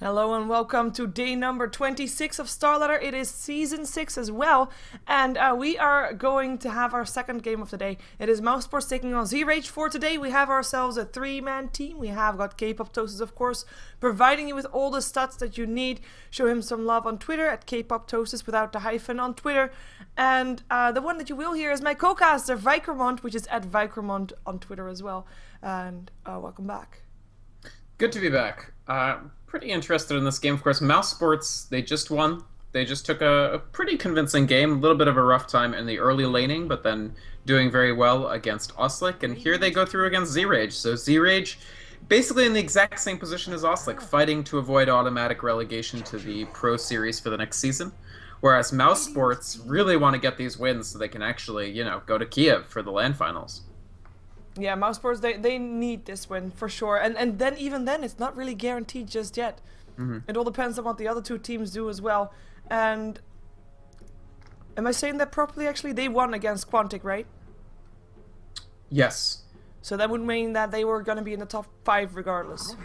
Hello and welcome to day number 26 of Starladder. It is season 6 as well, and we are going to have our second game of the day. It is Mousesports taking on Z-Rage. For today we have ourselves a 3-man team. We have got Kpoptosis, of course, providing you with all the stats that you need. Show him some love on Twitter at Kpoptosis without the hyphen on Twitter. And the one that you will hear is my co-caster Vikromont, which is at Vikromont on Twitter as well. And welcome back. Good to be back. Pretty interested in this game, of course. Mousesports, they just won. They just took a pretty convincing game. A little bit of a rough time in the early laning, but then doing very well against Oslic. And here they go through against Z-Rage. So Z-Rage, basically in the exact same position as Oslic, fighting to avoid automatic relegation to the Pro Series for the next season. Whereas Mousesports really want to get these wins so they can actually, go to Kiev for the LAN finals. Yeah, Mousesports, they need this win for sure. And then even then, it's not really guaranteed just yet. Mm-hmm. It all depends on what the other two teams do as well. And am I saying that properly, actually? They won against Quantic, right? Yes. So that would mean that they were going to be in the top 5 regardless.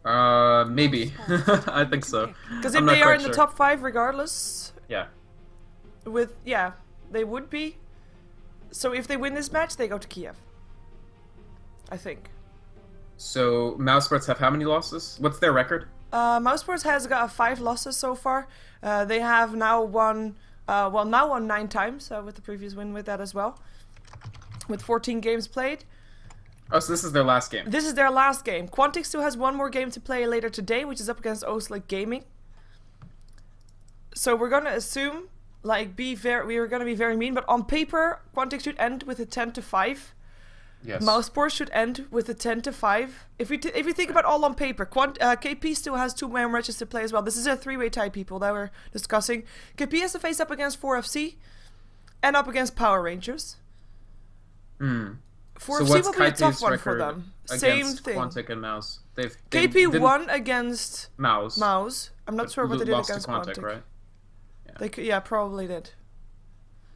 Maybe. I think so. Because if they are in the top 5 regardless... Yeah. They would be. So if they win this match, they go to Kiev. I think. So Mousesports have how many losses? What's their record? Mousesports has got 5 losses so far. They have now won, now won 9 times with the previous win with that as well. With 14 games played. Oh, so this is their last game. This is their last game. Quantic still has one more game to play later today, which is up against Oslic Gaming. So we're gonna assume, we are gonna be very mean, but on paper, Quantic should end with a 10-5. Yes. Mousesports should end with a 10-5. If we think about all on paper, KP still has 2 more matches to play as well. This is a 3-way tie, people, that we're discussing. KP has to face up against 4FC and up against Power Rangers. 4FC will be a tough one for them. Same thing. Quantic and Mouse. KP won against Mouse. I'm not sure what they did against Quantic. Right? Yeah, probably did.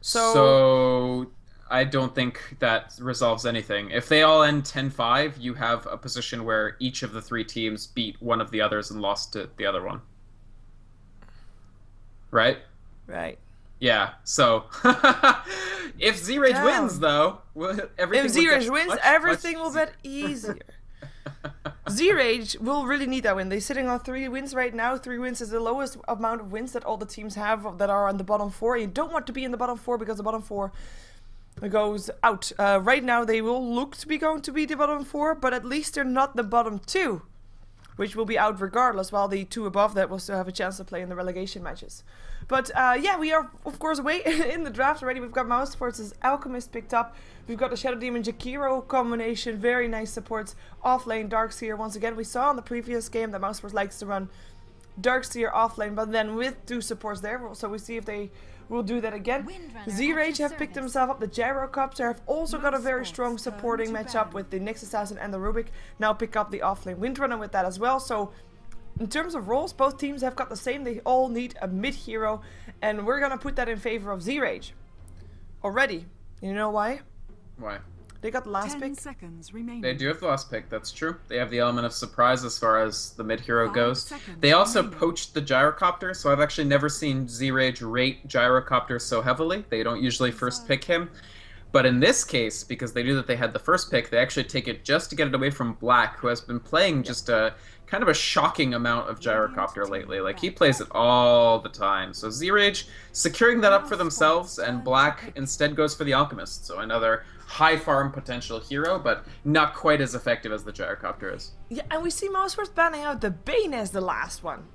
So I don't think that resolves anything. If they all end 10-5, you have a position where each of the 3 teams beat one of the others and lost to the other one. Right? Right. Yeah, so if Z-Rage wins, though, everything will get easier. Z-Rage will really need that win. They're sitting on 3 wins right now. 3 wins is the lowest amount of wins that all the teams have that are on the bottom 4. You don't want to be in the bottom 4 because the bottom 4 goes out. Right now they will look to be going to be the bottom 4, but at least they're not the bottom 2, which will be out regardless, while the 2 above that will still have a chance to play in the relegation matches. But we are of course away in the draft already. We've got Mousesports' Alchemist picked up. We've got the Shadow Demon Jakiro combination, very nice supports. Off lane Darkseer once again. We saw in the previous game that Mousesports likes to run Darkseer off lane, but then with 2 supports there. So we see if they will do that again. Z-Rage have picked themselves up the Gyrocopter. Have also got a very strong supporting matchup with the Nyx Assassin and the Rubik. Now pick up the off lane Windrunner with that as well. So in terms of roles, both teams have got the same. They all need a mid-hero, and we're gonna put that in favor of Z-Rage already. You know why? Why? They got the last 10 pick. seconds remaining. They do have the last pick, that's true. They have the element of surprise as far as the mid-hero goes. They also poached the Gyrocopter, so I've actually never seen Z-Rage rate Gyrocopter so heavily. They don't usually first pick him. But in this case, because they knew that they had the first pick, they actually take it just to get it away from Black, who has been playing just a kind of a shocking amount of Gyrocopter lately. Like, he plays it all the time. So Z-Rage securing that up for themselves, and Black instead goes for the Alchemist. So another high farm potential hero, but not quite as effective as the Gyrocopter is. Yeah, and we see Mousesports banning out the Bane as the last one.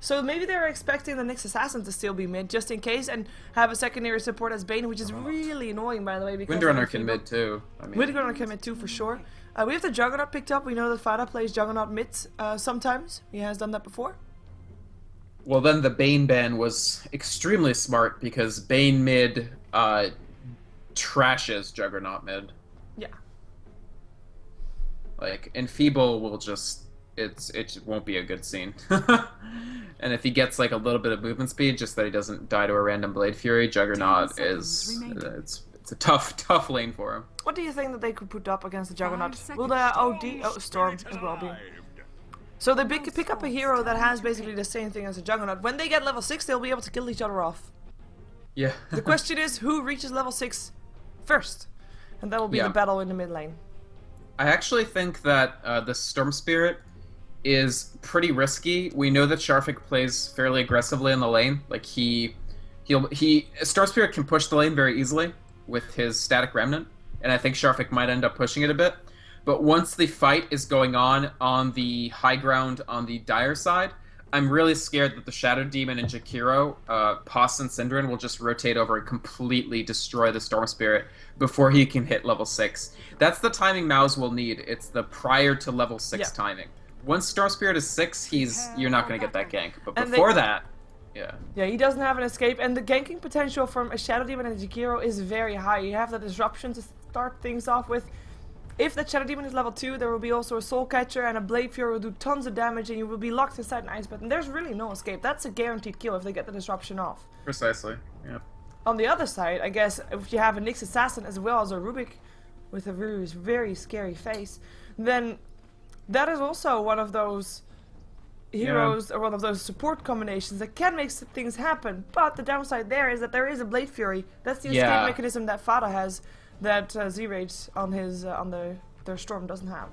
So maybe they're expecting the Nyx Assassin to still be mid, just in case, and have a secondary support as Bane, which is really annoying, by the way. Because Windrunner can mid too. Windrunner can mid too, for sure. We have the Juggernaut picked up. We know that Fada plays Juggernaut mid sometimes. He has done that before. Well, then the Bane ban was extremely smart, because Bane mid trashes Juggernaut mid. Yeah. Like, Enfeeble will just... It won't be a good scene. And if he gets like a little bit of movement speed, just that he doesn't die to a random Blade Fury, Juggernaut is... It's a tough lane for him. What do you think that they could put up against the Juggernaut? Will the OD... Oh, Storm as well be. So they pick up a hero that has basically the same thing as a Juggernaut. When they get level 6, they'll be able to kill each other off. Yeah. The question is, who reaches level 6 first? And that will be the battle in the mid lane. I actually think that the Storm Spirit is pretty risky. We know that Sharfik plays fairly aggressively in the lane. Like Storm Spirit can push the lane very easily with his Static Remnant, and I think Sharfik might end up pushing it a bit. But once the fight is going on the high ground on the Dire side, I'm really scared that the Shadow Demon and Jakiro, Poss and Synderen will just rotate over and completely destroy the Storm Spirit before he can hit level 6. That's the timing Maus will need. It's the prior to level 6 timing. Once Storm Spirit is 6, you're not going to get that gank. But before that, yeah, he doesn't have an escape, and the ganking potential from a Shadow Demon and a Jakiro is very high. You have the disruption to start things off with. If that Shadow Demon is level 2, there will be also a Soul Catcher and a Blade Fury will do tons of damage, and you will be locked inside an Ice Button. There's really no escape. That's a guaranteed kill if they get the disruption off. Precisely, yeah. On the other side, I guess, if you have a Nyx Assassin as well as a Rubik with a very scary face, then that is also one of those heroes or one of those support combinations that can make things happen. But the downside there is that there is a Blade Fury. That's the escape mechanism that Fata has, that Z-Rage on his their Storm doesn't have.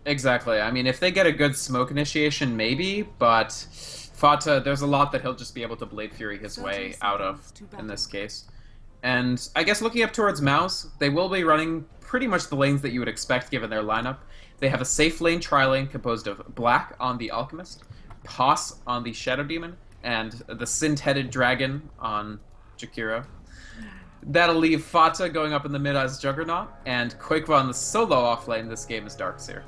Exactly. I mean, if they get a good smoke initiation, maybe, but Fata, there's a lot that he'll just be able to Blade Fury his way out of in this case. And I guess looking up towards Maus, they will be running pretty much the lanes that you would expect given their lineup. They have a safe lane tri-lane composed of Black on the Alchemist, Poss on the Shadow Demon, and the Sint-headed Dragon on Jakiro. That'll leave Fata going up in the mid as Juggernaut, and Quakeva on the solo offlane. This game is Darkseer.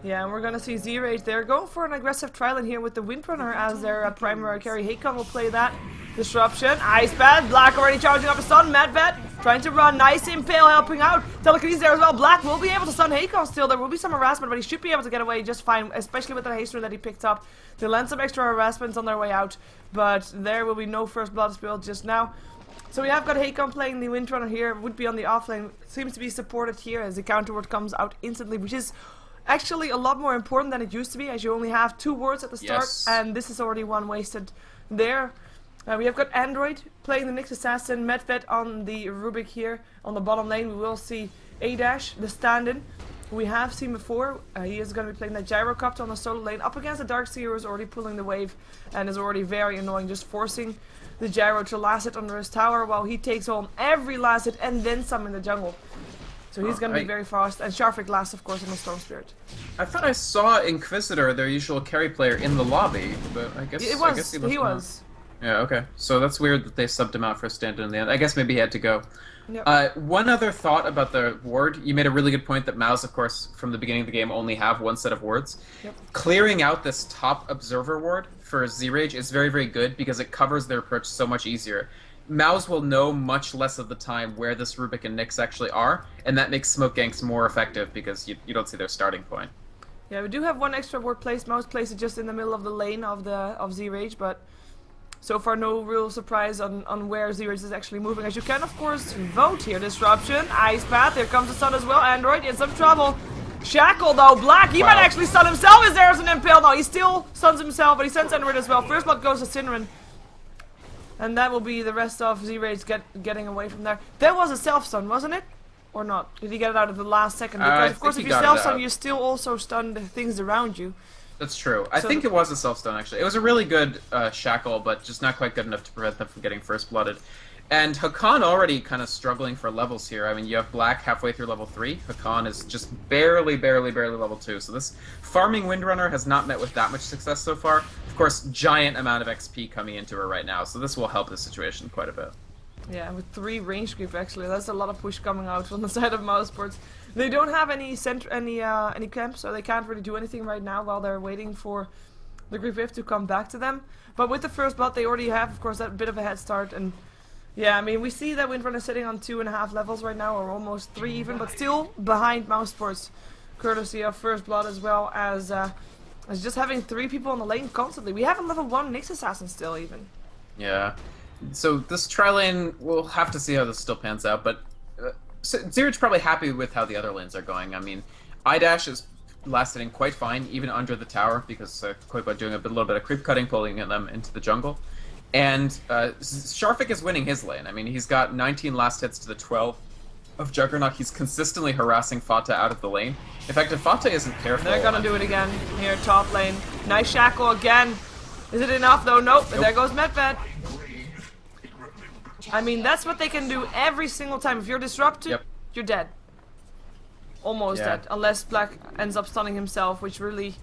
Yeah, and we're gonna see Z-Rage. They're going for an aggressive tri-lane here with the Windrunner as their primary carry. Hakon will play that. Disruption, Ice Bat, Black already charging up a stun, Madvet trying to run, nice Impale helping out. Telekinesis there as well. Black will be able to stun Hakon still. There will be some harassment, but he should be able to get away just fine, especially with the haster that he picked up. They land some extra harassments on their way out, but there will be no first blood spilled just now. So we have got Hakon playing the Windrunner here, would be on the offlane, seems to be supported here as the counter ward comes out instantly, which is actually a lot more important than it used to be, as you only have 2 wards at the start, and this is already one wasted there. We have got Android playing the Nyx Assassin, Medved on the Rubik here. On the bottom lane we will see Adash, the stand-in, who we have seen before. He is going to be playing that Gyrocopter on the solo lane, up against the Darkseer, who is already pulling the wave, and is already very annoying, just forcing the Gyro to last hit under his tower, while he takes home every last hit and then some in the jungle. So he's going to be very fast, and Sharfik last, of course, in the Storm Spirit. I thought I saw Inquisitor, their usual carry player, in the lobby, but I guess he was. Yeah, okay. So that's weird that they subbed him out for a stand-in in the end. I guess maybe he had to go. Yep. One other thought about the ward. You made a really good point that Maus, of course, from the beginning of the game, only have one set of wards. Yep. Clearing out this top Observer ward for Z-Rage is very good because it covers their approach so much easier. Maus will know much less of the time where this Rubik and Nyx actually are, and that makes smoke ganks more effective because you don't see their starting point. Yeah, we do have one extra ward placed. Maus placed it just in the middle of the lane of Z-Rage, but so far no real surprise on where Z-Rage is actually moving. As you can, of course, vote here. Disruption, Ice Path, here comes the stun as well. Android in some trouble. Shackle though, Black, he might actually stun himself as there's an Impale. No, he still stuns himself, but he sends Android as well. First blood goes to Synderen. And that will be the rest of Z-Rage getting away from there. There was a self-stun, wasn't it? Or not? Did he get it out at the last second? Because of course if you self-stun, you still also stun the things around you. That's true. I think it was a self-stun, actually. It was a really good shackle, but just not quite good enough to prevent them from getting first-blooded. And Hakan already kind of struggling for levels here. I mean, you have Black halfway through level 3. Hakan is just barely level 2. So this farming Windrunner has not met with that much success so far. Of course, giant amount of XP coming into her right now, so this will help the situation quite a bit. Yeah, with 3 range creep actually, that's a lot of push coming out from the side of Mousesports. They don't have any camps, so they can't really do anything right now while they're waiting for the Great Wave to come back to them. But with the first blood, they already have, of course, that bit of a head start. And yeah, I mean, we see that Windrunner is sitting on 2.5 levels right now, or almost 3 even, but still behind Mousesports, courtesy of first blood as well as just having 3 people on the lane constantly. We have a level 1 Nyx Assassin still even. Yeah. So this tri-lane, we'll have to see how this still pans out, but Z-Rage's probably happy with how the other lanes are going. I mean, Idash is last hitting quite fine, even under the tower, because Koiba doing a little bit of creep cutting, pulling them into the jungle. And Sharfik is winning his lane. I mean, he's got 19 last hits to the 12 of Juggernaut. He's consistently harassing Fata out of the lane. In fact, if Fata isn't careful... They're gonna do it again here, top lane. Nice shackle again. Is it enough though? Nope. And there goes Medved. I mean, that's what they can do every single time. If you're disrupted, you're dead. Almost dead. Unless Black ends up stunning himself, which really...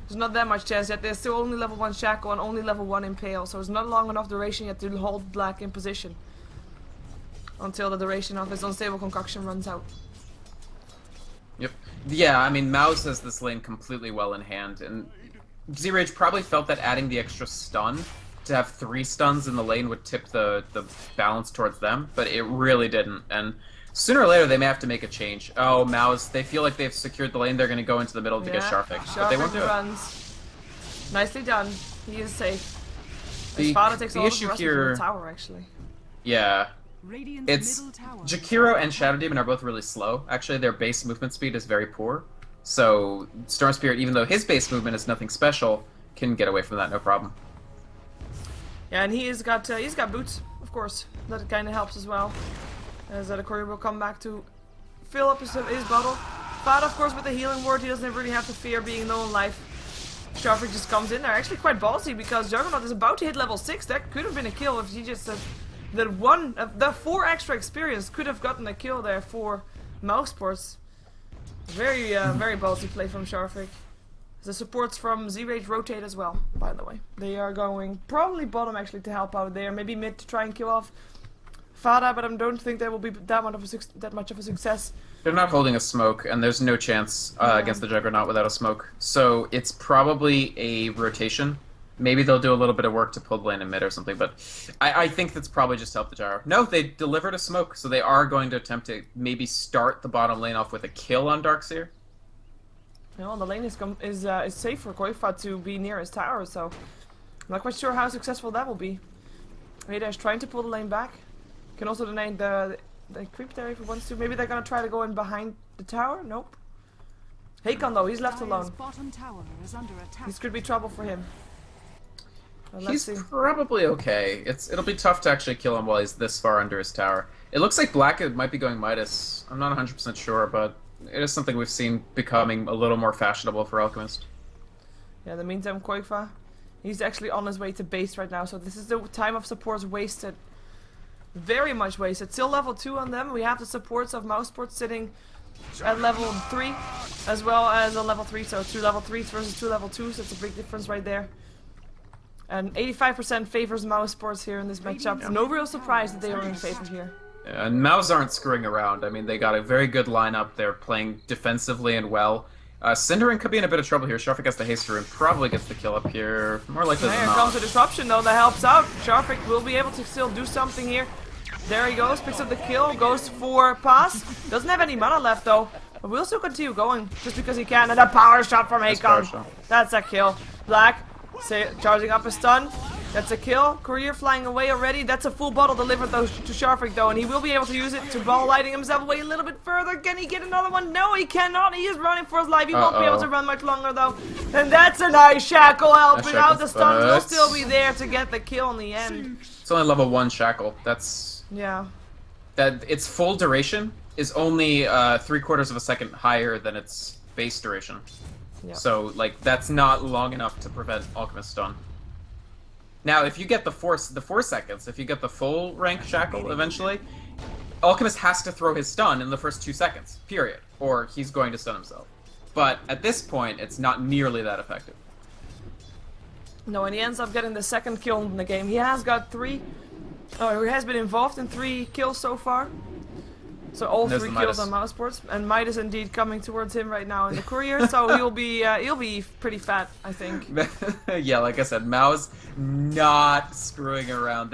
There's not that much chance yet. There's still only level 1 Shackle and only level 1 Impale, so it's not long enough duration yet to hold Black in position. Until the duration of his unstable concoction runs out. Yep. Yeah, I mean, Mouse has this lane completely well in hand, and Z-Rage probably felt that adding the extra stun, to have 3 stuns in the lane would tip the balance towards them, but it really didn't, and sooner or later they may have to make a change. Oh, Mouse, they feel like they've secured the lane, they're going to go into the middle to get Sharfik, but they won't do runs. Nicely done. He is safe. The issue here... The tower, actually. Yeah. It's... Jakiro and Shadow Demon are both really slow. Actually, their base movement speed is very poor. So, Storm Spirit, even though his base movement is nothing special, can get away from that no problem. Yeah, and he's got boots, of course. That kind of helps as well. As the courier will come back to fill up his bottle. Fata, of course, with the healing ward, he doesn't really have to fear being low on life. Sharfik just comes in there, actually quite ballsy, because Juggernaut is about to hit level 6. That could have been a kill if he just the 4 extra experience could have gotten a kill there for Mousesports. Very ballsy play from Sharfik. The supports from Z-Rage rotate as well, by the way. They are going probably bottom actually to help out there, maybe mid to try and kill off Fata, but I don't think that will be that much of a success. They're not holding a smoke, and there's no chance against the Juggernaut without a smoke. So it's probably a rotation. Maybe they'll do a little bit of work to pull the lane in mid or something, but I think that's probably just to help the Gyro. No, they delivered a smoke, so they are going to attempt to maybe start the bottom lane off with a kill on Darkseer. No, the lane is safe for Koifa to be near his tower, so I'm not quite sure how successful that will be. Rada is trying to pull the lane back. Can also deny the creep there if he wants to. Maybe they're gonna try to go in behind the tower. Nope. Hakon though, he's left alone. This could be trouble for him. He's probably okay. It'll be tough to actually kill him while he's this far under his tower. It looks like Black might be going Midas. I'm not 100% sure, but it is something we've seen becoming a little more fashionable for Alchemist. Yeah, in the meantime, Koifa, he's actually on his way to base right now, so this is the time of supports wasted. Very much wasted. Still level 2 on them. We have the supports of Mousesports sitting at level 3, as well as a level 3, so 2 level 3s versus 2 level 2s, that's a big difference right there. And 85% favors Mousesports here in this matchup. No real surprise that they are in favor here. Yeah, and Mouse aren't screwing around. I mean, they got a very good lineup. They're playing defensively and well. Cinderin could be in a bit of trouble here. Sharfik has the haste through and probably gets the kill up here. More likely than not. Here comes a disruption though that helps out. Sharfik will be able to still do something here. There he goes, picks up the kill, goes for pass. Doesn't have any mana left though. But we'll still continue going just because he can. And a power shot from Hakon. That's a kill. Black charging up a stun. That's a kill. Courier flying away already. That's a full bottle delivered though to Sharfik though, and he will be able to use it to ball lighting himself away a little bit further. Can he get another one? No, he cannot. He is running for his life. He won't be able to run much longer though. And that's a nice shackle helping out. The stun will still be there to get the kill in the end. It's only level 1 shackle. That's that its full duration is only 3/4 of a second higher than its base duration. Yep. So like that's not long enough to prevent Alchemist stun. Now, if you get the 4 seconds, if you get the full rank shackle eventually, Alchemist has to throw his stun in the first 2 seconds, period, or he's going to stun himself. But at this point, it's not nearly that effective. No, and he ends up getting the second kill in the game. He has got 3. Oh, he has been involved in 3 kills so far. So all 3 kills on Mousesports, and Midas indeed coming towards him right now in the courier. So he'll be pretty fat, I think. Yeah, like I said, Mao's not screwing around.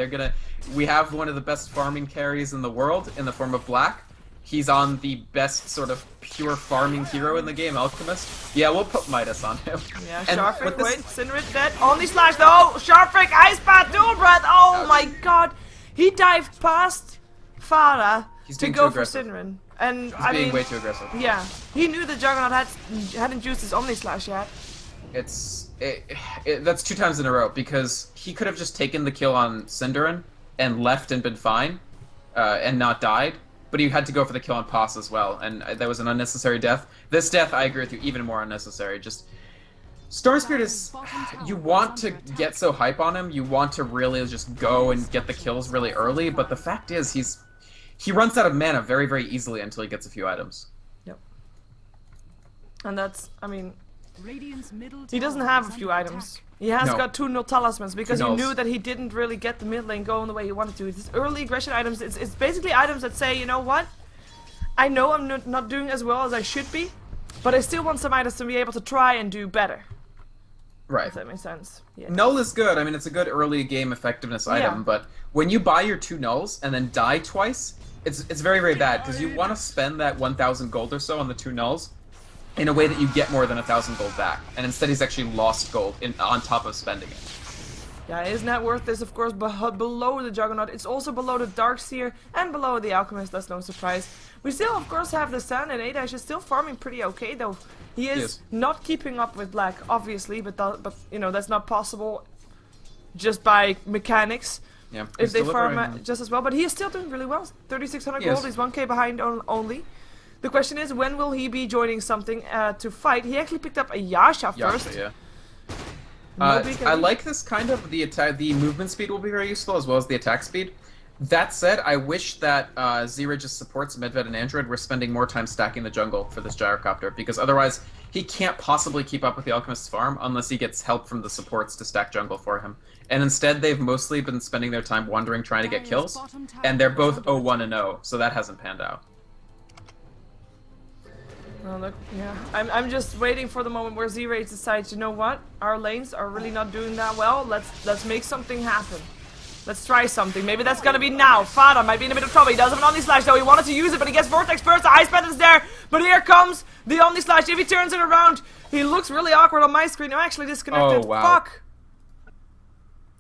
We have one of the best farming carries in the world in the form of Black. He's on the best sort of pure farming hero in the game, Alchemist. Yeah, we'll put Midas on him. Yeah, Sharfik, wait, Cinderit dead. Only slash though. Sharfik, Ice Path, dual breath. Oh my god, he dived past Farah to go for Cinderin. And He's I being mean, way too aggressive. yeah, he knew the Juggernaut hadn't used his Omni Slash yet. That's 2 times in a row because he could have just taken the kill on Cinderin and left and been fine, and not died. But he had to go for the kill on Poss as well, and that was an unnecessary death. This death, I agree with you, even more unnecessary. Just Storm Spirit is, you want to get so hype on him, you want to really just go and get the kills really early, but the fact is he runs out of mana very, very easily until he gets a few items. Yep. And that's, I mean, he doesn't have a few items. He has got 2 null talismans because he knew that he didn't really get the mid lane going the way he wanted to. It's early aggression items. It's basically items that say, you know what? I know I'm not doing as well as I should be, but I still want some items to be able to try and do better. Right. If that makes sense. Yeah. Null is good. I mean, it's a good early game effectiveness item, but when you buy your 2 nulls and then die twice, it's very, very bad because you want to spend that 1,000 gold or so on the 2 nulls in a way that you get more than 1,000 gold back, and instead he's actually lost gold on top of spending it. Yeah, his net worth is of course below the Juggernaut. It's also below the Darkseer and below the Alchemist. That's no surprise. We still of course have the Sun, and Adash is still farming pretty okay though. He is not keeping up with Black, obviously, but you know that's not possible just by mechanics. Yeah, if they farm just as well, but he is still doing really well. 3,600 gold. He's 1k behind only. The question is, when will he be joining something to fight? He actually picked up a Yasha first. Yeah. I like this kind of the movement speed will be very useful as well as the attack speed. That said, I wish that Z-Ray just supports Medved and Android were spending more time stacking the jungle for this Gyrocopter, because otherwise he can't possibly keep up with the Alchemist's farm unless he gets help from the supports to stack jungle for him. And instead they've mostly been spending their time wandering trying to get kills, and they're both 0-1 and 0, so that hasn't panned out. Well, look, yeah. I'm just waiting for the moment where Z-Ray decides, you know what? Our lanes are really not doing that well. Let's make something happen. Let's try something. Maybe that's gonna be now. Fada might be in a bit of trouble. He does have an Omni Slash though. He wanted to use it, but he gets Vortex first. The Ice Path is there. But here comes the Omni Slash. If he turns it around, he looks really awkward on my screen. I'm actually disconnected. Oh, wow. Fuck.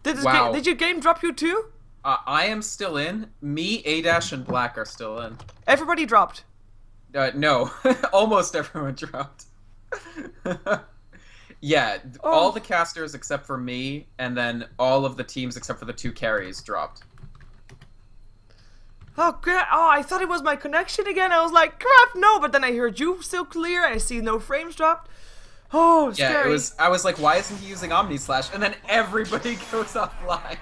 Did your game drop you too? I am still in. Me, Adash, and Black are still in. Everybody dropped. No. Almost everyone dropped. Yeah, all the casters except for me, and then all of the teams except for the 2 carries dropped. Oh, crap. Oh, I thought it was my connection again. I was like, crap, no. But then I heard you still clear. I see no frames dropped. Oh, scary. Yeah, I was like, why isn't he using Omni Slash? And then everybody goes offline.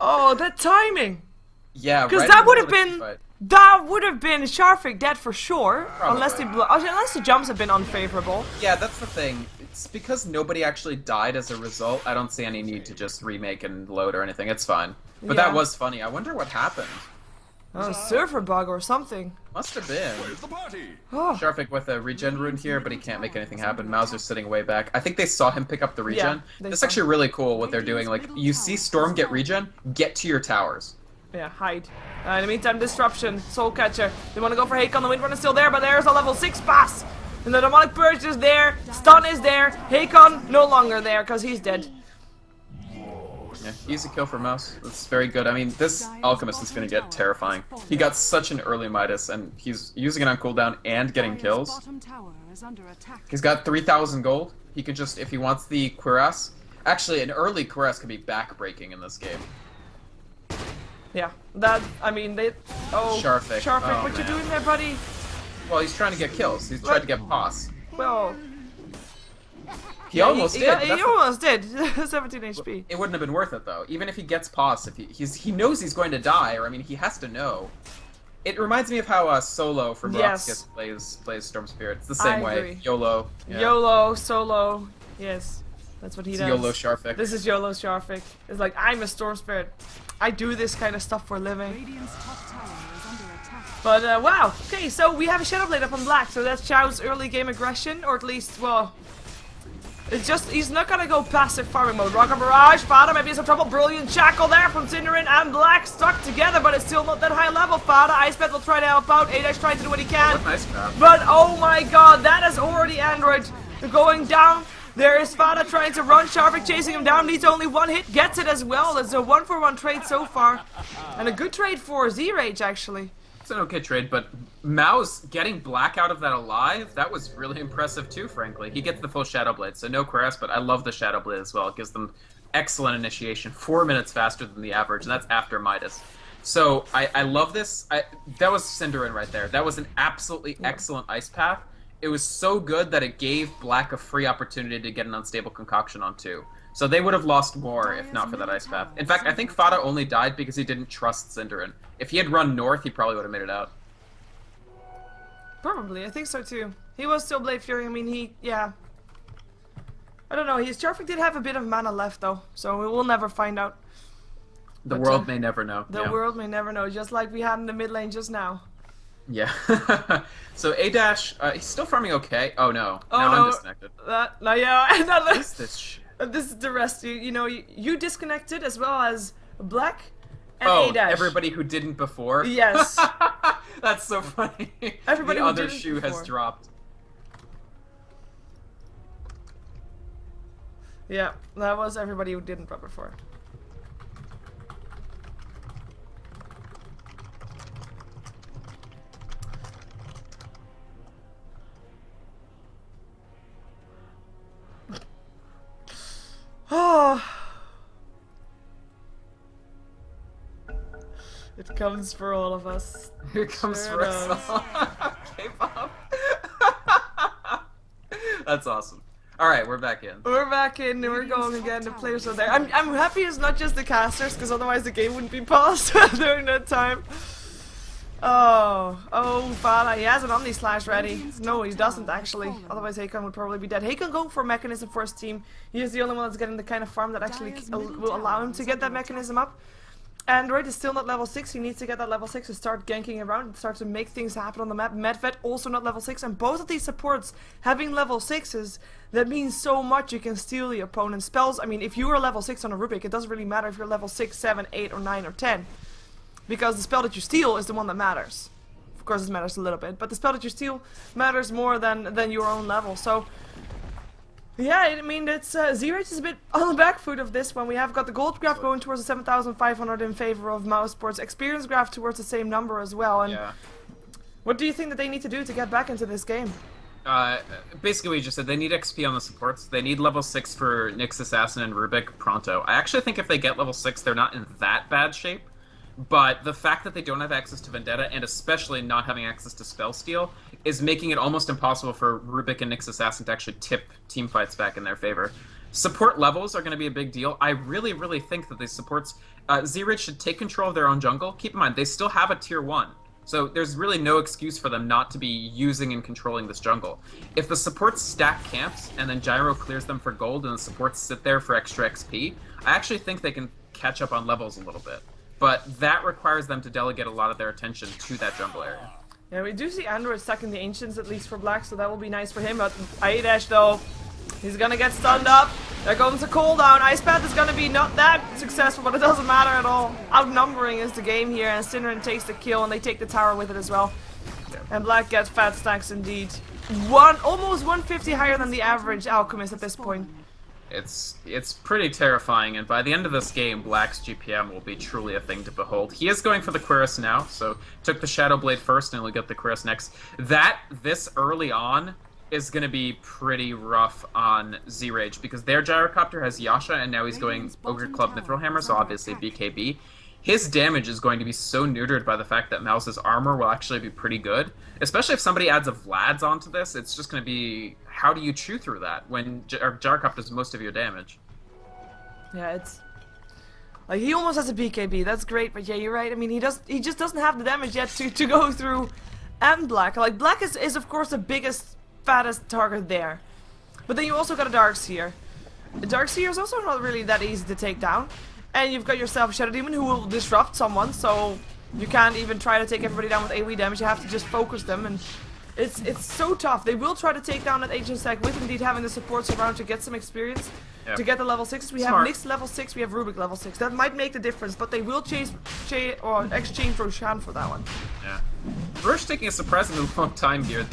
Oh, that timing. Yeah, because that would have been... That would have been Sharfik dead for sure, unless the jumps have been unfavorable. Yeah, that's the thing. It's because nobody actually died as a result. I don't see any need to just remake and load or anything. It's fine. But that was funny. I wonder what happened. A server bug or something. Must have been. Oh. Sharfik with a regen rune here, but he can't make anything happen. Mauser's sitting way back. I think they saw him pick up the regen. That's actually really cool what they're doing. Like, you see Storm get regen, get to your towers. Yeah, hide. In the meantime, Disruption, Soul Catcher. They want to go for Hakon. The Windrunner is still there, but there's a level 6 pass. And the Demonic Purge is there. Stun is there. Hakon no longer there because he's dead. Yeah, easy kill for Mouse. That's very good. I mean, this Alchemist is going to get terrifying. He got such an early Midas, and he's using it on cooldown and getting kills. He's got 3,000 gold. He could just, if he wants the Cuirass... Actually, an early Cuirass could be back-breaking in this game. Yeah, that, I mean, they... Oh, Sharfik, what you doing there, buddy? Well, he's trying to get kills. He's trying to get Poss. Well... He almost did. He almost did. 17 HP. It wouldn't have been worth it, though. Even if he gets Poss, if he knows he's going to die, or, I mean, he has to know. It reminds me of how Solo from Rockskis plays Storm Spirit. It's the same way. YOLO. Yeah. YOLO, Solo. Yes. That's what he does. YOLO Sharfik. This is YOLO Sharfik. It's like, I'm a Storm Spirit. I do this kind of stuff for a living. But, wow. Okay, so we have a Shadow Blade up on Black, so that's Chao's early game aggression, or at least, well... It's just, he's not gonna go passive farming mode. Rocket Barrage, Fada might be in some trouble. Brilliant Shackle there from Cinderin and Black stuck together, but it's still not that high level. Fada, Ice Pet will try to help out. Adash trying to do what he can. Nice grab. But, oh my god, that is already Android going down. There is Fada trying to run. Sharfik chasing him down. Needs only 1 hit. Gets it as well. It's a 1-for-1 trade so far. And a good trade for Z-Rage, actually. It's an okay trade, but Mao's getting Black out of that alive, that was really impressive too, frankly. He gets the full Shadow Blade, so no Cuirass, but I love the Shadow Blade as well. It gives them excellent initiation, 4 minutes faster than the average, and that's after Midas. So I love this. That was Cinderin right there. That was an absolutely excellent Ice Path. It was so good that it gave Black a free opportunity to get an Unstable Concoction on 2. So they would have lost more if not for that Ice Path. In fact, I think Fada only died because he didn't trust Cinderin. If he had run north, he probably would have made it out. Probably, I think so too. He was still Blade Fury, I mean, yeah. I don't know, his Charfik did have a bit of mana left though, so we will never find out. The world may never know. The world may never know, just like we had in the mid lane just now. Yeah. So A-Dash, he's still farming okay. Oh no. Oh now no. I'm disconnected. What is this shit? This is the rest. You disconnected as well as Black and A-Dash. A-Dash. Everybody who didn't before? Yes. That's so funny. Everybody the who other didn't shoe before. has dropped. Yeah, that was everybody who didn't drop before. Oh. It comes for all of us. Here comes Sure for us does. all. K-pop. That's awesome. Alright, we're back in. We're back in and we're going again. The players are there. I'm happy it's not just the casters, because otherwise the game wouldn't be paused during that time. Oh, Fada, he has an Omni Slash ready. No, he doesn't actually. Otherwise Hakon would probably be dead. Hakon going for Mechanism for his team. He is the only one that's getting the kind of farm that actually will allow him to get that Mechanism up. Android is still not level 6, he needs to get that level 6 to start ganking around and start to make things happen on the map. Medved also not level 6, and both of these supports having level 6s, that means so much. You can steal the opponent's spells. I mean, if you are level 6 on a Rubik, it doesn't really matter if you're level 6, 7, 8, or 9, or 10. Because the spell that you steal is the one that matters. Of course it matters a little bit, but the spell that you steal matters more than your own level. So yeah, I mean, it's Z-Rage is a bit on the back foot of this one. We have got the gold graph going towards the 7,500 in favor of Mouse Sports. Experience graph towards the same number as well. And Yeah. what do you think that they need to do to get back into this game? Basically what you just said, they need XP on the supports. They need level 6 for Nyx Assassin and Rubik pronto. I actually think if they get level 6, they're not in that bad shape. But the fact that they don't have access to Vendetta, and especially not having access to Spellsteal, is making it almost impossible for Rubik and Nyx Assassin to actually tip teamfights back in their favor. Support levels are going to be a big deal. I really, really think that these supports... Z-Rage should take control of their own jungle. Keep in mind, they still have a tier 1. So there's really no excuse for them not to be using and controlling this jungle. If the supports stack camps, and then Gyro clears them for gold, and the supports sit there for extra XP, I actually think they can catch up on levels a little bit. But that requires them to delegate a lot of their attention to that jungle area. Yeah, we do see Android stacking the Ancients, at least for Black, so that will be nice for him. But A-Dash, though, he's gonna get stunned up. There comes a cooldown. Ice Path is gonna be not that successful, but it doesn't matter at all. Outnumbering is the game here, and Cinderin takes the kill, and they take the tower with it as well. Yeah. And Black gets fat stacks indeed. Almost 150 higher than the average Alchemist at this point. It's pretty terrifying, and by the end of this game, Black's GPM will be truly a thing to behold. He is going for the Cuirass now, so took the Shadow Blade first, and he'll get the Cuirass next. This early on is going to be pretty rough on Z-Rage, because their Gyrocopter has Yasha, and now he's going Ogre Club Mithril Hammer, so obviously BKB. His damage is going to be so neutered by the fact that Mouse's armor will actually be pretty good. Especially if somebody adds a Vlad's onto this, it's just going to be... How do you chew through that when Gyrocopter does most of your damage? Yeah, it's... Like, he almost has a BKB, that's great, but yeah, you're right. I mean, he just doesn't have the damage yet to go through and Black. Like, Black is of course the biggest, fattest target there. But then you also got a Darkseer. The Darkseer is also not really that easy to take down. And you've got yourself Shadow Demon who will disrupt someone, so you can't even try to take everybody down with AoE damage, you have to just focus them, and it's so tough. They will try to take down that Ancient stack with indeed having the supports around to get some experience, to get the level 6s. We have Nyx level 6, we have Rubik level 6. That might make the difference, but they will exchange Roshan for that one. Yeah. Roche taking a surprisingly long time here.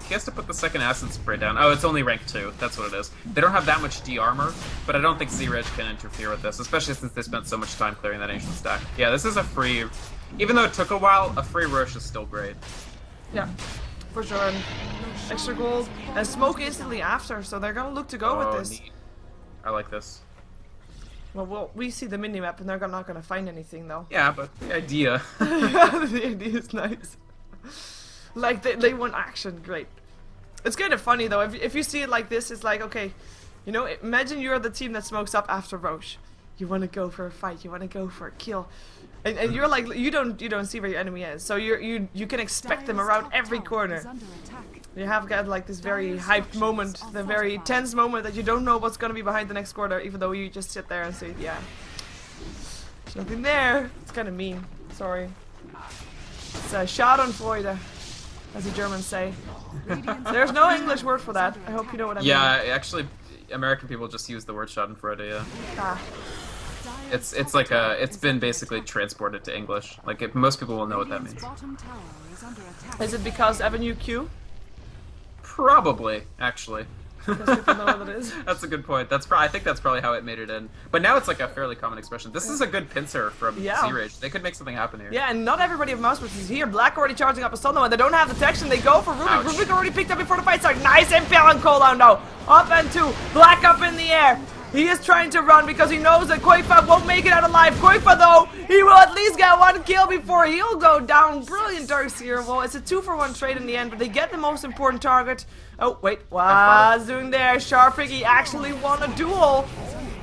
He has to put the second acid spray down. Oh, it's only rank 2. That's what it is. They don't have that much D-armor, but I don't think Z-Reg can interfere with this, especially since they spent so much time clearing that ancient stack. Yeah, this is a free... Even though it took a while, a free Roche is still great. Yeah, for sure. And extra gold and smoke instantly after, so they're gonna look to go with this. Neat. I like this. Well, we see the minimap and they're not gonna find anything though. Yeah, but the idea. The idea is nice. Like they want action, great. It's kind of funny though. If you see it like this, it's like, okay, you know, imagine you're the team that smokes up after Roche. You want to go for a fight. You want to go for a kill, and you're like, you don't see where your enemy is, so you can expect them around every corner. You have got like this very hyped moment, the very tense moment that you don't know what's gonna be behind the next corner, even though you just sit there and say, yeah, there's nothing there. It's kind of mean. Sorry. It's a Schadenfreude, as the Germans say. There's no English word for that. I hope you know what I mean. Yeah, actually, American people just use the word Schadenfreude. Yeah. Ah. It's like it's been basically transported to English. Like most people will know what that means. Is it because Avenue Q? Probably, actually. Because people know what it is. That's a good point. I think that's probably how it made it in. But now it's like a fairly common expression. This is a good pincer from Z-Rage. They could make something happen here. Yeah, and not everybody of Mousewitch is here. Black already charging up a stun though, and they don't have the detection. They go for Rubik. Ouch. Rubik already picked up before the fight started. Nice impale on cooldown now. Up and 2. Black up in the air. He is trying to run because he knows that Koifa won't make it out alive. Koifa though, he will at least get 1 kill before he'll go down. Brilliant Darkseer. Well, it's a 2-for-1 trade in the end, but they get the most important target. Oh, wait, what's doing there? Sharfig, he actually won a duel.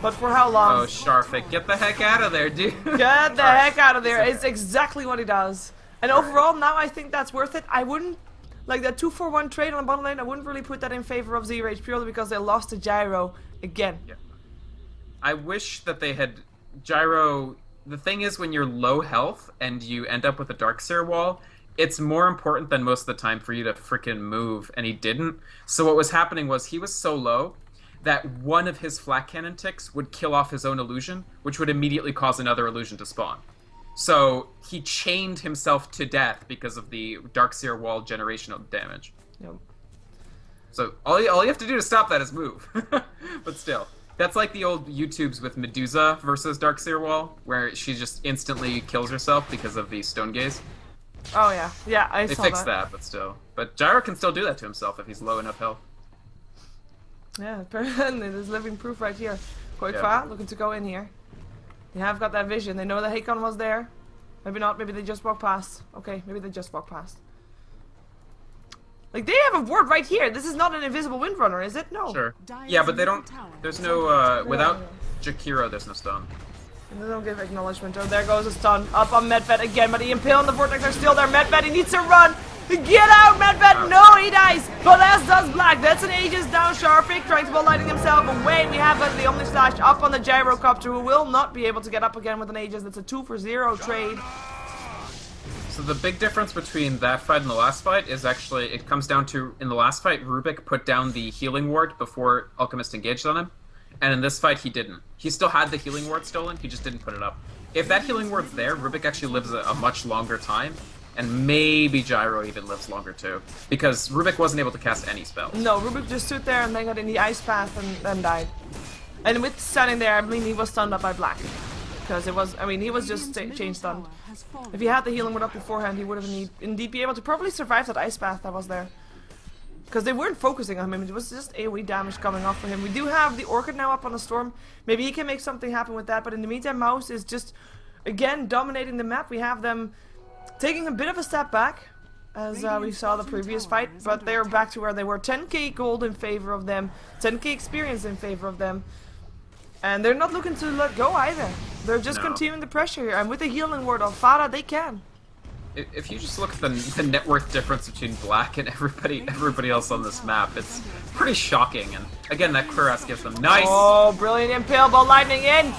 But for how long? Oh, Sharfik, get the heck out of there, dude. Get the heck out of there. It's exactly what he does. And overall, now I think that's worth it. I wouldn't, like that 2-for-1 trade on the bottom lane, I wouldn't really put that in favor of Z-Rage purely because they lost to Gyro again. Yeah. I wish that they had Gyro. The thing is, when you're low health and you end up with a Darkseer wall, it's more important than most of the time for you to freaking move, and he didn't. So what was happening was he was so low that one of his flak cannon ticks would kill off his own illusion, which would immediately cause another illusion to spawn. So he chained himself to death because of the Darkseer wall generational damage. Yep. So all you have to do to stop that is move. But still. That's like the old YouTubes with Medusa versus Darkseer wall, where she just instantly kills herself because of the stone gaze. Oh yeah, yeah, I They saw fixed that, but still. But Gyro can still do that to himself if he's low enough health. Yeah, apparently there's living proof right here. Koifa Yeah. looking to go in here. They have got that vision. They know that Hakon was there. Maybe not. Maybe they just walked past. Okay, maybe they just walked past. Like, they have a ward right here. This is not an invisible windrunner, is it? No. Sure. Yeah, but they don't... There's no... without Jakiro, there's no stun. And they don't give acknowledgement. Oh, there goes a stun. Up on Medved again, but the Impale and the Vortex are still there. Medved, he needs to run. Get out, Medved. No, he dies. But as does Black. That's an Aegis down. Sharpik trying to lighting himself away. We have the Omni Slash up on the Gyrocopter, who will not be able to get up again with an Aegis. That's a 2-for-0 trade. So the big difference between that fight and the last fight is actually, it comes down to, in the last fight, Rubik put down the healing ward before Alchemist engaged on him. And in this fight, he didn't. He still had the healing ward stolen, he just didn't put it up. If that healing ward's there, Rubik actually lives a much longer time. And maybe Gyro even lives longer too. Because Rubik wasn't able to cast any spells. No, Rubik just stood there and then got in the ice path and then died. And with standing there, I mean, he was stunned up by Black. Because it was, I mean, he was just chain stunned. If he had the healing ward up beforehand, he would have indeed be able to probably survive that ice path that was there. Because they weren't focusing on him, it was just AoE damage coming off for him. We do have the Orchid now up on the Storm. Maybe he can make something happen with that, but in the meantime, Mouse is just, again, dominating the map. We have them taking a bit of a step back, as we saw the previous fight, but they're back to where they were. 10k gold in favor of them, 10k experience in favor of them. And they're not looking to let go either. They're just continuing the pressure here. And with the healing ward of Farah, they can. If you just look at the net worth difference between Black and everybody else on this map, it's pretty shocking. And again, that Cuirass gives them nice. Oh, brilliant Impale Ball lightning in.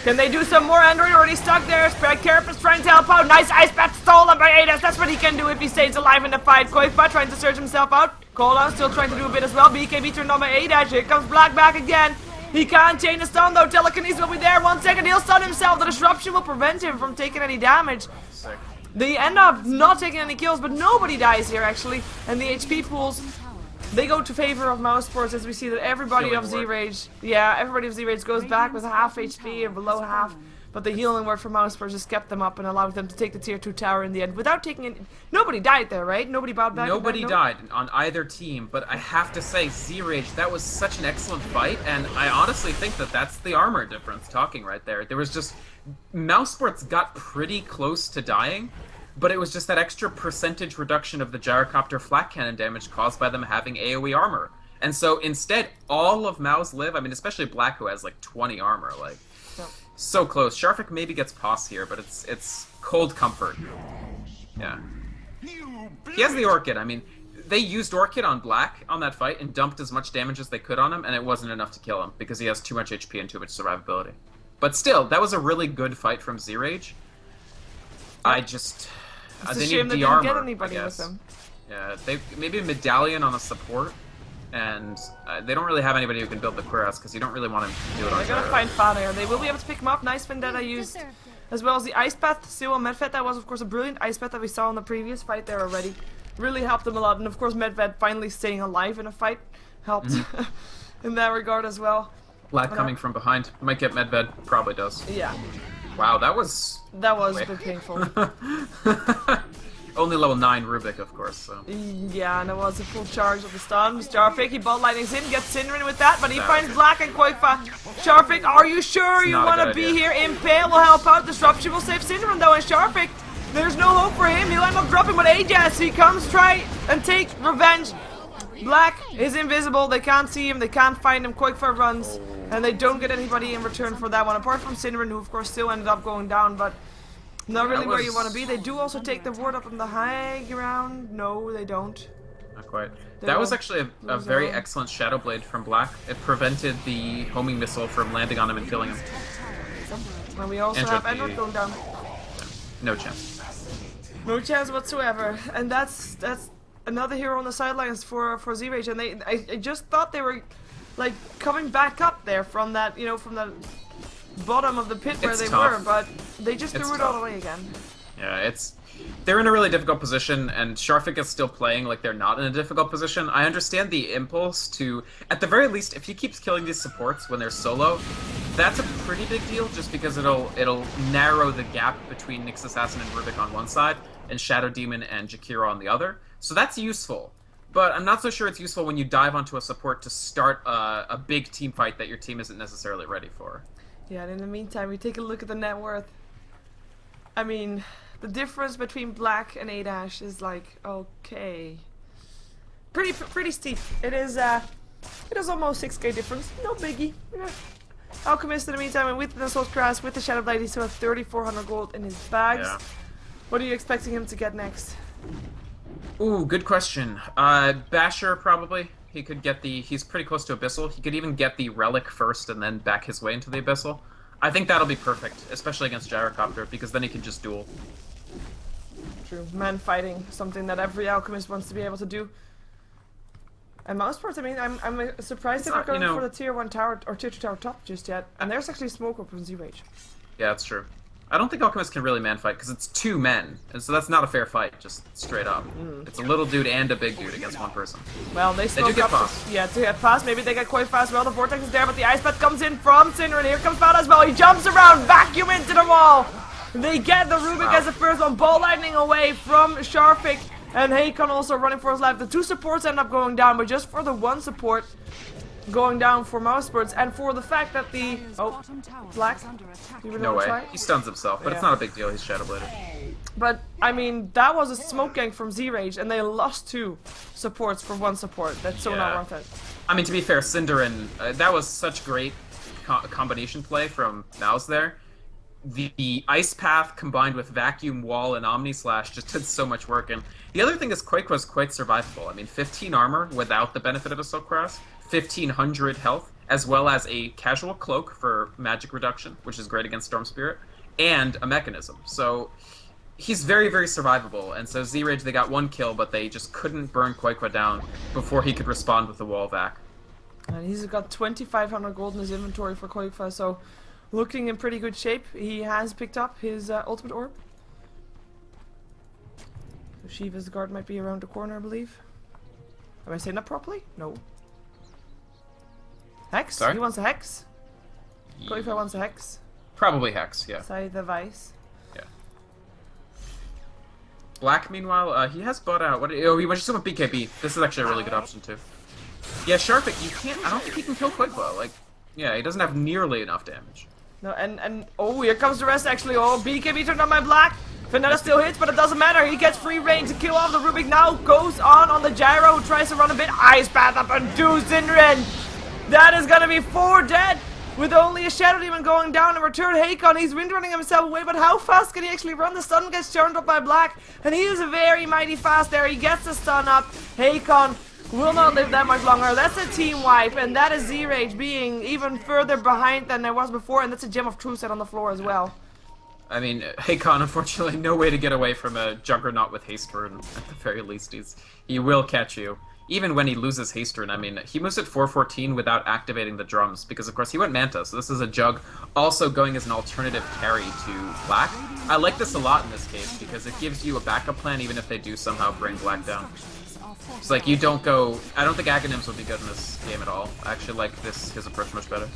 Can they do some more? Android already stuck there. Carapace trying to help out. Nice ice bat stolen by Adas. That's what he can do if he stays alive in the fight. Koifa trying to surge himself out. Cola still trying to do a bit as well. BKB turned on by Adas. Here comes Black back again. He can't chain the stun though. Telekinesis will be there. 1 second, he'll stun himself. The disruption will prevent him from taking any damage. Sick. They end up not taking any kills, but nobody dies here actually. And the HP pools, they go to favor of Mousesports as we see that everybody of Z-Rage, everybody of Z-Rage goes back with half HP and below half. But the healing word for Mousesports just kept them up and allowed them to take the tier 2 tower in the end without taking any. Nobody died there, right? Nobody bowed back. Nobody died on either team, but I have to say, Z-Rage, that was such an excellent fight, and I honestly think that that's the armor difference talking right there. There was just... Mousesports got pretty close to dying, but it was just that extra percentage reduction of the gyrocopter flat cannon damage caused by them having AoE armor. And so instead, all of Mouse live, I mean, especially Black, who has like 20 armor, like... So close. Sharfik maybe gets Pos here, but it's cold comfort. Yeah. He has the Orchid. I mean, they used Orchid on Black on that fight and dumped as much damage as they could on him, and it wasn't enough to kill him because he has too much HP and too much survivability. But still, that was a really good fight from Z-Rage. I just... It's they a shame need they the didn't armor, get anybody I with guess. them. Yeah, they maybe a Medallion on a support. And they don't really have anybody who can build the cuirass because you don't really want him to do it on They're gonna find Fanair. They will be able to pick him up. Nice Vendetta used, as well as the Ice Path. Still on Medved, that was of course a brilliant Ice Path that we saw in the previous fight there already. Really helped them a lot, and of course Medved finally staying alive in a fight helped in that regard as well. Black coming from behind. Might get Medved. Probably does. Yeah. Wow, that was... a bit painful. Only level 9 Rubik, of course, so... Yeah, and it was a full charge of the stuns. Sharfik, he ball lightnings in, gets Synderen with that, but he finds Black and Koikfa. Sharfik, are you sure you want to be here? Impale will help out. Disruption will save Synderen though, and Sharfik, there's no hope for him. He'll end up dropping, but Ajas, he comes try and take revenge. Black is invisible. They can't see him. They can't find him. Koikfa runs, and they don't get anybody in return for that one, apart from Synderen, who of course still ended up going down, but... Not really where you want to be. They do also take the ward up on the high ground. No, they don't. Not quite. That was actually a very excellent Shadow Blade from Black. It prevented the homing missile from landing on him and killing him. And we also have Endward going down. No chance. No chance whatsoever. And that's another hero on the sidelines for Z-Rage. And I just thought they were like coming back up there from that, from the bottom of the pit where they were, but they just threw it all away again. Yeah, they're in a really difficult position, and Sharfik is still playing like they're not in a difficult position. I understand the impulse to, at the very least, if he keeps killing these supports when they're solo, that's a pretty big deal, just because it'll narrow the gap between Nyx Assassin and Rubik on one side, and Shadow Demon and Jakiro on the other. So that's useful. But I'm not so sure it's useful when you dive onto a support to start a big team fight that your team isn't necessarily ready for. Yeah, and in the meantime, we take a look at the net worth. I mean, the difference between Black and A-Dash is like, okay, pretty steep. It is almost 6k difference. No biggie. Yeah. Alchemist in the meantime, and with the Assault Crash, with the Shadow Blade, he still has 3,400 gold in his bags. Yeah. What are you expecting him to get next? Ooh, good question. Basher probably. He could get he's pretty close to Abyssal. He could even get the Relic first and then back his way into the Abyssal. I think that'll be perfect, especially against Gyrocopter, because then he can just duel. True. Man fighting, something that every Alchemist wants to be able to do. And Mousesports, I mean, I'm surprised they're not going for the tier 1 tower or tier 2 tower top just yet. And there's actually smoke up from Z-Rage. Yeah, that's true. I don't think Alchemist can really man fight because it's 2 men, and so that's not a fair fight, just straight up. It's a little dude and a big dude against one person. Well, they do get Pos. Yeah, to get Pos. Maybe they get quite fast. Well, the Vortex is there, but the Ice Path comes in from Synderen. Here comes Fat as well. He jumps around, vacuum into the wall. They get the Rubik as the first one. Ball lightning away from Sharfik, and Hakon also running for his life. The 2 supports end up going down, but just for the 1 support going down for Mousesports, and for the fact that the Black, no way, he stuns himself, but it's not a big deal. He's Shadow Bladed. But I mean, that was a smoke gang from Z-Rage, and they lost 2 supports for 1 support. That's so not worth it. I mean, to be fair, Synderen, that was such great combination play from Mouse there. The Ice Path combined with Vacuum Wall and Omni Slash just did so much work. And the other thing is Quake was quite survivable. I mean, 15 armor without the benefit of a Silk Cross, 1,500 health, as well as a casual cloak for magic reduction, which is great against Storm Spirit, and a mechanism. So he's very, very survivable. And so Z-Rage, they got 1 kill, but they just couldn't burn Quakewa down before he could respond with the wall vac. And he's got 2,500 gold in his inventory for Quakewa, so looking in pretty good shape. He has picked up his ultimate orb. So Shiva's guard might be around the corner, I believe. Am I saying that properly? No. Hex? Sorry? He wants a Hex? Qualify wants a Hex. Probably Hex, yeah. Side the Vice. Yeah. Black, meanwhile, he has bought out. Oh, he went just with BKB. This is actually a really good option, too. Yeah, Sharpik, you can't. I don't think he can kill Quickbow. Like, yeah, he doesn't have nearly enough damage. No, and oh, here comes the rest actually. Oh, BKB turned on my Black. Vanetta still hits, but it doesn't matter. He gets free reign to kill off the Rubik. Now goes on the gyro, tries to run a bit. Ice Path up and do Zinrin. That is gonna be 4 dead. With only a Shadow Demon going down and return Hakon, he's windrunning himself away, but how fast can he actually run? The stun gets turned up by Black, and he is very mighty fast there. He gets the stun up. Hakon will not live that much longer. That's a team wipe, and that is Z-Rage being even further behind than there was before, and that's a Gem of Truth set on the floor as well. I mean, Hakon, unfortunately, no way to get away from a Juggernaut with Haste Rune. At the very least, he will catch you. Even when he loses Haste Rune, I mean, he moves at 414 without activating the drums, because of course he went Manta, so this is a Jug also going as an alternative carry to Black. I like this a lot in this case, because it gives you a backup plan even if they do somehow bring Black down. It's like you don't go... I don't think Aghanims would be good in this game at all. I actually like his approach much better.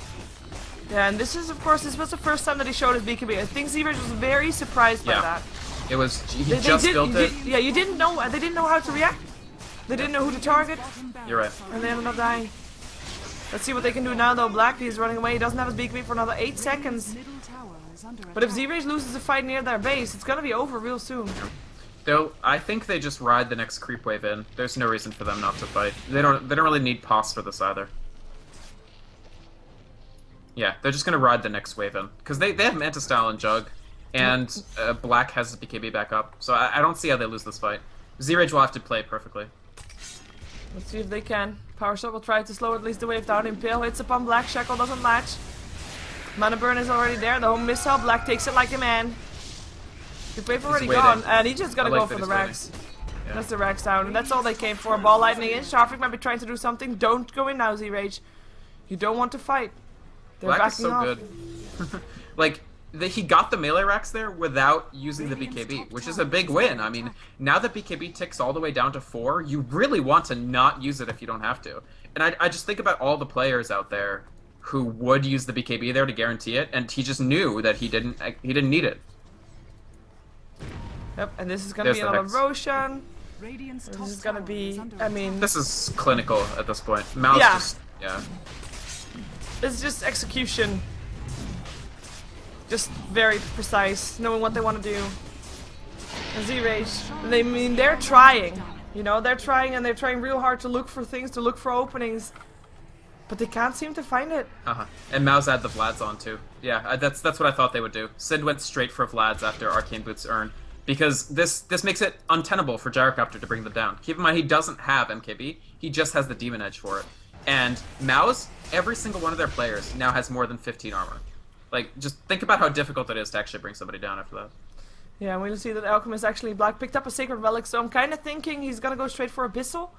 Yeah, and this is, of course, this was the first time that he showed his BKB. I think Z-Rage was very surprised by that. It was... He just built it. Yeah, you didn't know... They didn't know how to react. They didn't know who to target. You're right. And they ended up dying. Let's see what they can do now, though. Black, he's running away. He doesn't have his BKB for another 8 seconds. But if Z-Rage loses a fight near their base, it's gonna be over real soon. Though I think they just ride the next creep wave in. There's no reason for them not to fight. They don't really need pos for this either. Yeah, they're just gonna ride the next wave in because they have Manta Style and Jug, and Black has his BKB back up. So I don't see how they lose this fight. Z-Rage will have to play perfectly. Let's see if they can. Power Shot will try to slow at least the wave down. Impale hits upon Black. Shackle doesn't match. Mana Burn is already there. The home missile. Black takes it like a man. The wave already gone, and he's just gonna go for the Rax. Yeah. That's the Rax down, and that's all they came for. Ball lightning in. Sharpik might be trying to do something. Don't go in now, Z-Rage. You don't want to fight. They're Black is so off. good. Like, he got the melee racks there without using the BKB, which is a big win. I mean, now that BKB ticks all the way down to 4, you really want to not use it if you don't have to. And I just think about all the players out there who would use the BKB there to guarantee it, and he just knew that he didn't need it. Yep, and this is gonna be another Roshan. This is gonna be, I mean... This is clinical at this point. Mouse just, yeah. It's just execution. Just very precise, knowing what they want to do. And Z-Rage, they're trying. You know, they're trying and they're trying real hard to look for things, to look for openings. But they can't seem to find it. And Mao's had the Vlads on too. Yeah, that's what I thought they would do. Sid went straight for Vlads after Arcane Boots earn. Because this makes it untenable for Gyrocopter to bring them down. Keep in mind, he doesn't have MKB. He just has the Demon Edge for it. And Mao's, every single one of their players now has more than 15 armor. Like, just think about how difficult it is to actually bring somebody down after that. Yeah, we'll see that Alchemist actually Black picked up a Sacred Relic, so I'm kind of thinking he's gonna go straight for Abyssal.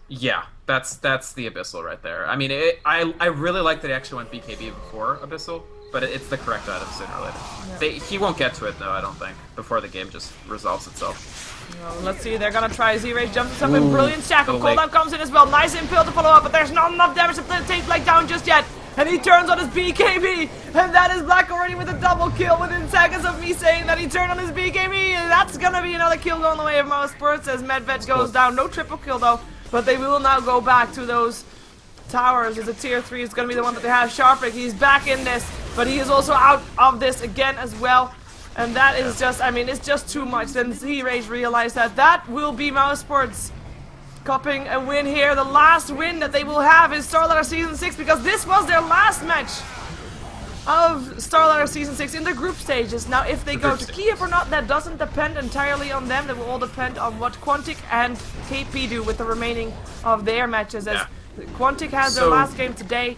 Yeah, that's the Abyssal right there. I mean, I really like that he actually went BKB before Abyssal, but it's the correct item sooner or later. Yeah. He won't get to it, though, I don't think, before the game just resolves itself. Well, let's see, they're gonna try Z-Rage, jumps up in Brilliant Shackle. Cooldown comes in as well. Nice Impale to follow up, but there's not enough damage to take Black down just yet. And he turns on his BKB, and that is Black already with a double kill within seconds of me saying that he turned on his BKB. And that's gonna be another kill going the way of Mousesports as Medved goes down. No triple kill though, but they will now go back to those towers as a tier 3 is gonna be the one that they have. Sharpik, he's back in this, but he is also out of this again as well. And that is just, I mean, it's just too much. Then Z-Rage realized that will be Mousesports cupping a win here. The last win that they will have is StarLadder Season 6 because this was their last match of StarLadder Season 6 in the group stages. Now, if they go to Kiev or not, that doesn't depend entirely on them. That will all depend on what Quantic and KP do with the remaining of their matches. As Quantic has their last game today,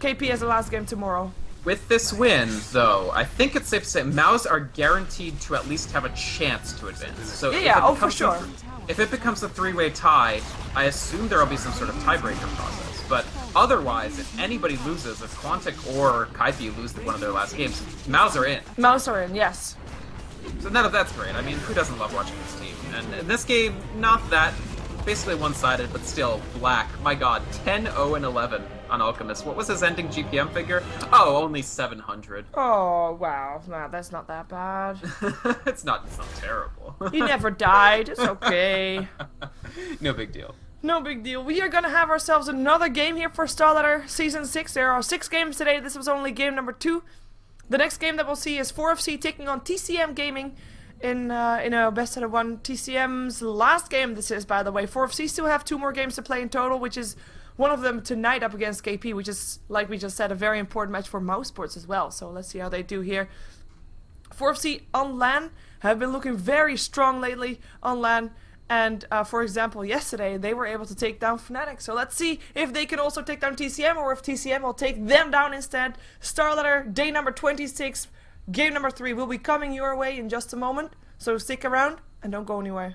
KP has the last game tomorrow. With this win, though, I think it's safe to say Maus are guaranteed to at least have a chance to advance. So for sure. If it becomes a 3-way tie, I assume there will be some sort of tiebreaker process. But otherwise, if anybody loses, if Quantic or Kaipi lose one of their last games, Maus are in. Maus are in, yes. So that's great. I mean, who doesn't love watching this team? And in this game, not that, basically one-sided, but still, Black, my god, 10-0-11 on Alchemist. What was his ending GPM figure? Oh, only 700. Oh, wow. Nah, that's not that bad. It's not terrible. He never died. It's okay. No big deal. No big deal. We are gonna have ourselves another game here for Starletter Season 6. There are 6 games today. This was only game number 2. The next game that we'll see is 4FC taking on TCM Gaming in a best out of 1. TCM's last game this is, by the way. 4FC still have 2 more games to play in total, which is one of them tonight up against KP, which is, like we just said, a very important match for Mousesports as well. So let's see how they do here. 4FC on LAN have been looking very strong lately on LAN. And, for example, yesterday they were able to take down Fnatic. So let's see if they can also take down TCM or if TCM will take them down instead. Starletter, day number 26, game number 3 will be coming your way in just a moment. So stick around and don't go anywhere.